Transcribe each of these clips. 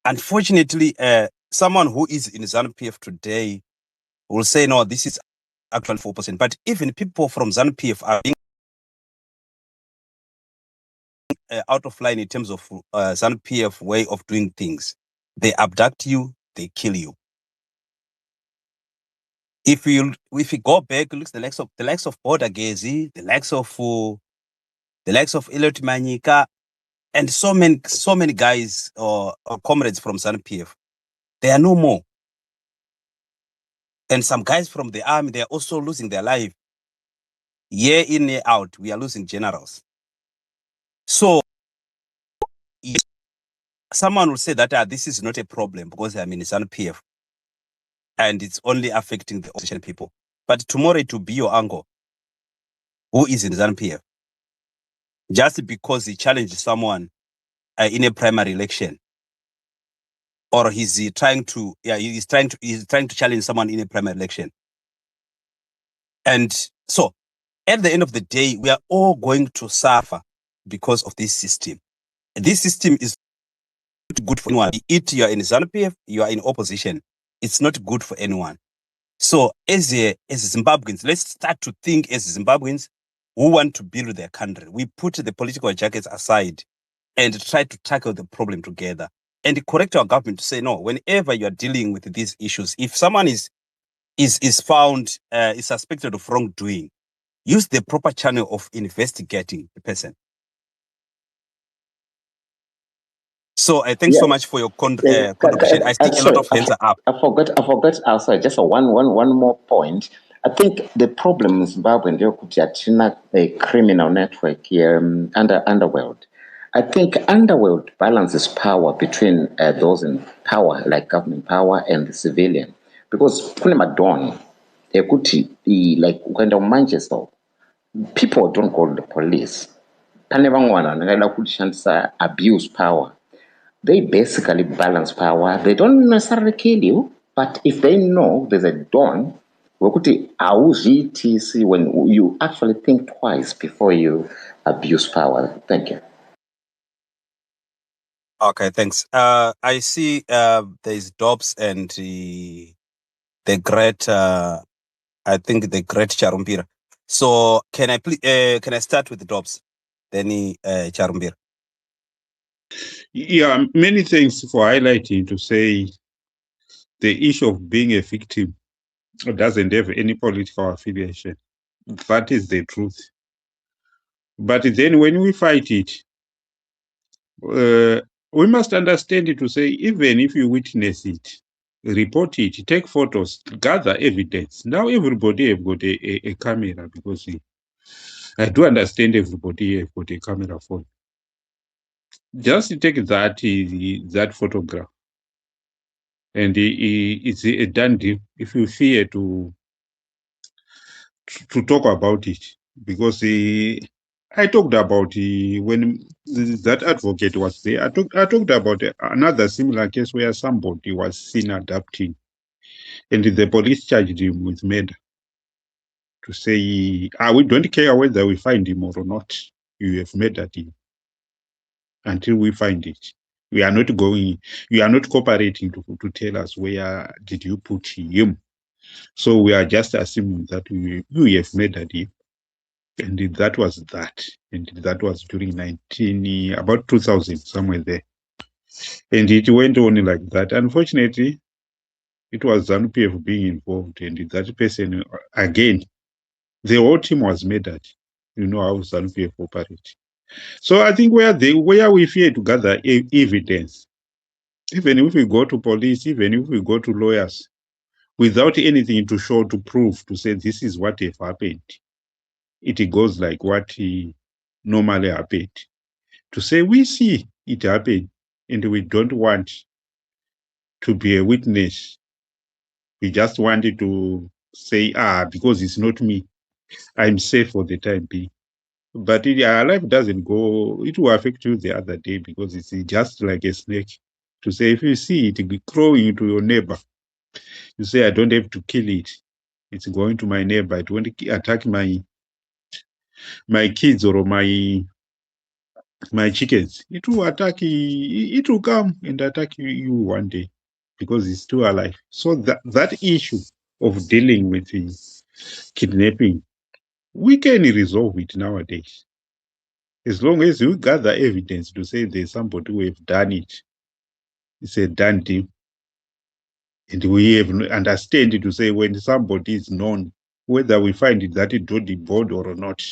Unfortunately, someone who is in ZANU-PF today will say, no, this is actually 4%. But even people from ZANU-PF are being out of line in terms of ZANU-PF way of doing things. They abduct you, they kill you. If you go back, look the likes of Boda Gezi, the likes of Elliot Manyika, and so many guys or comrades from ZANU-PF, they are no more. And some guys from the army, they are also losing their life. Year in, year out, we are losing generals. So someone will say that this is not a problem because I'm in ZANU-PF and it's only affecting the opposition people. But tomorrow it will be your uncle who is in ZANU-PF just because he challenged someone in a primary election, or he's trying to challenge someone in a primary election. And so at the end of the day, we are all going to suffer because of this system. This system is not good for anyone. Be it you are in ZANU-PF, you are in opposition. It's not good for anyone. So as Zimbabweans, let's start to think as Zimbabweans who want to build their country. We put the political jackets aside and try to tackle the problem together and correct our government to say, no, whenever you are dealing with these issues, if someone is found, is suspected of wrongdoing, use the proper channel of investigating the person. So I thank so much for your contribution. I think a lot of hands are up. I forgot also just one more point. I think the problem in Zimbabwe is a criminal network here, underworld. I think underworld balances power between those in power, like government power, and the civilian. Because kune madon, like when the Manchester, people don't call the police. Pane vamwe abuse power. They basically balance power. They don't necessarily kill you, but if they know there's a dawn, when you actually think twice before you abuse power. Thank you. Okay, thanks. I see there's Dobbs and the great, I think the great Charumbira. So can I start with Dobbs, then Charumbira? Yeah, many thanks for highlighting to say the issue of being a victim doesn't have any political affiliation. That is the truth. But then when we fight it, we must understand it to say, even if you witness it, report it, take photos, gather evidence. Now everybody have got a camera, because I do understand everybody have got a camera phone. Just take that photograph, and it's a done deal. If you fear to talk about it, because I talked about when that advocate was there. I talked about another similar case where somebody was seen adapting, and the police charged him with murder. To say, we don't care whether we find him or not. You have murdered him. Until we find it, we are not going. You are not cooperating to tell us where did you put him. So we are just assuming that you have murdered him. And that was that. And that was during about 2000, somewhere there. And it went on like that. Unfortunately, it was ZANU-PF being involved. And that person, again, the whole team was murdered. You know how ZANU-PF operates. So I think where we fear to gather evidence, even if we go to police, even if we go to lawyers, without anything to show, to prove, to say this is what have happened, it goes like what normally happened. To say we see it happen and we don't want to be a witness. We just wanted to say, because it's not me, I'm safe for the time being. But our life doesn't go, it will affect you the other day, because it's just like a snake. To say, if you see it crawling into your neighbor, you say, I don't have to kill it. It's going to my neighbor. It won't attack my kids or my my chickens, it will attack, it will come and attack you one day because it's still alive. So that issue of dealing with the kidnapping, we can resolve it nowadays. As long as you gather evidence to say there's somebody who have done it, it's a done deal. And we have understand to say when somebody is known, whether we find it that he drew the board or not,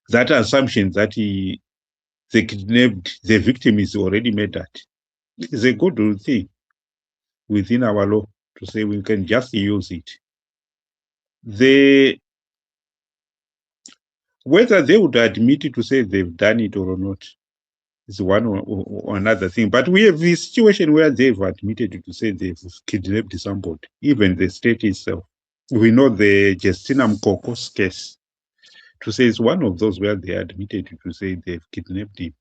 that assumption that the kidnapped, the victim is already made that is a good thing within our law to say we can just use it. Whether they would admit to say they've done it or not is one or another thing. But we have this situation where they've admitted to say they've kidnapped somebody, even the state itself. We know the Justina Mkoko's case to say it's one of those where they admitted to say they've kidnapped him.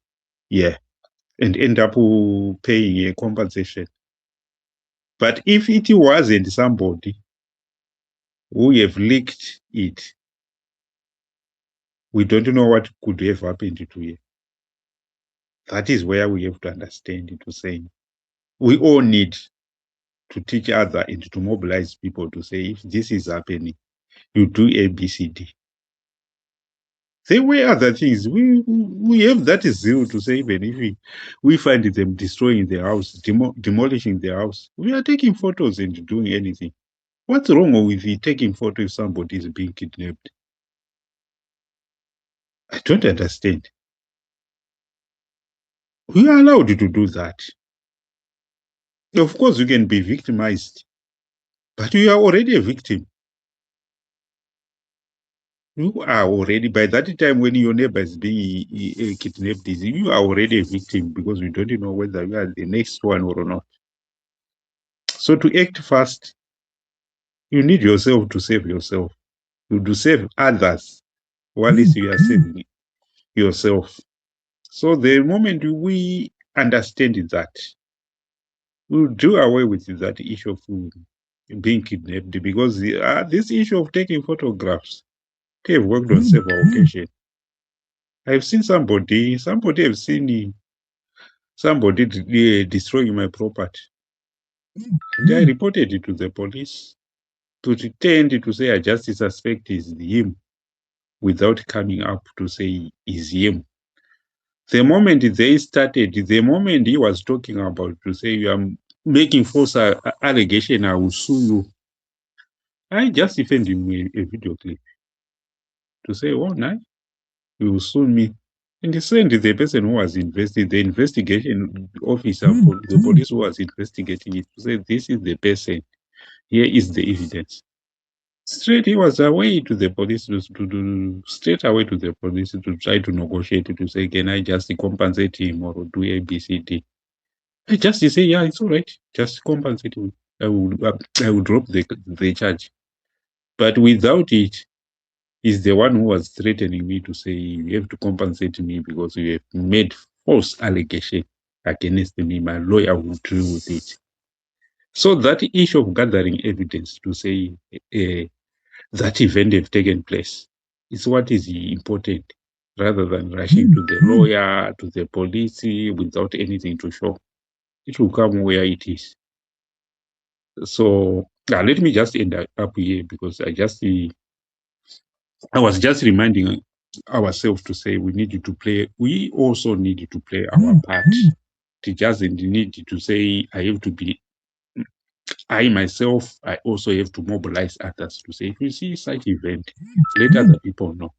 Yeah. And end up paying a compensation. But if it wasn't somebody who have leaked it, we don't know what could have happened to him. That is where we have to understand it to say we all need to teach others and to mobilize people to say if this is happening, you do A, B, C, D. There were other things. We have that zeal to say even if we find them destroying the house, demolishing the house, we are taking photos and doing anything. What's wrong with taking photos if somebody is being kidnapped? I don't understand. We are allowed to do that. Of course, you can be victimized, but you are already a victim. You are already, by that time when your neighbor is being kidnapped, you are already a victim because you don't know whether you are the next one or not. So to act fast, you need yourself to save yourself. You do save others while you are saving yourself. So the moment we understand that, we'll do away with that issue of being kidnapped because this issue of taking photographs, they have worked on several occasions. I've seen somebody have seen somebody destroying my property. And I reported it to the police to pretend to say I just suspect is him without coming up to say is him. The moment they started, the moment he was talking about to say you are making false allegation, I will sue you. I just sent him a video clip to say, oh, no, you will sue me. And he sent the person who was investigating, the investigation officer, the police who was investigating it, to say, this is the person. Here is the evidence. Straight, he was away to the police, straight away to the police to try to negotiate, to say, can I just compensate him or do A, B, C, D? I just say, yeah, it's all right. Just compensate him. I will drop the charge. But without it, he's the one who was threatening me to say, you have to compensate me because you have made false allegation against me. My lawyer will deal with it. So that issue of gathering evidence to say that event have taken place is what is important, rather than rushing to the lawyer, to the police without anything to show. It will come where it is. So let me just end up here because I was just reminding ourselves to say we also need to play our part. It doesn't need to say I have to be, I myself, I also have to mobilize others to say, if you see such event, let other people know.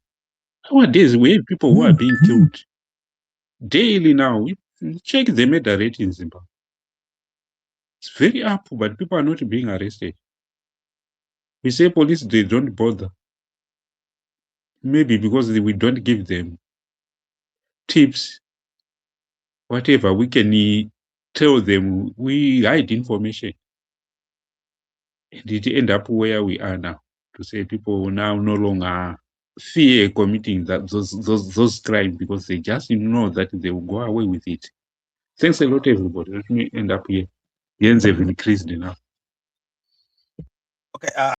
Nowadays, we have people who are being killed daily now. Check the murder rate in Zimbabwe. It's very up, but people are not being arrested. We say police, they don't bother. Maybe because we don't give them tips, whatever. We can tell them, we hide information. And it end up where we are now, to say people now no longer fear committing those crimes because they just know that they will go away with it. Thanks a lot, everybody. Let me end up here. The ends have increased enough. Okay.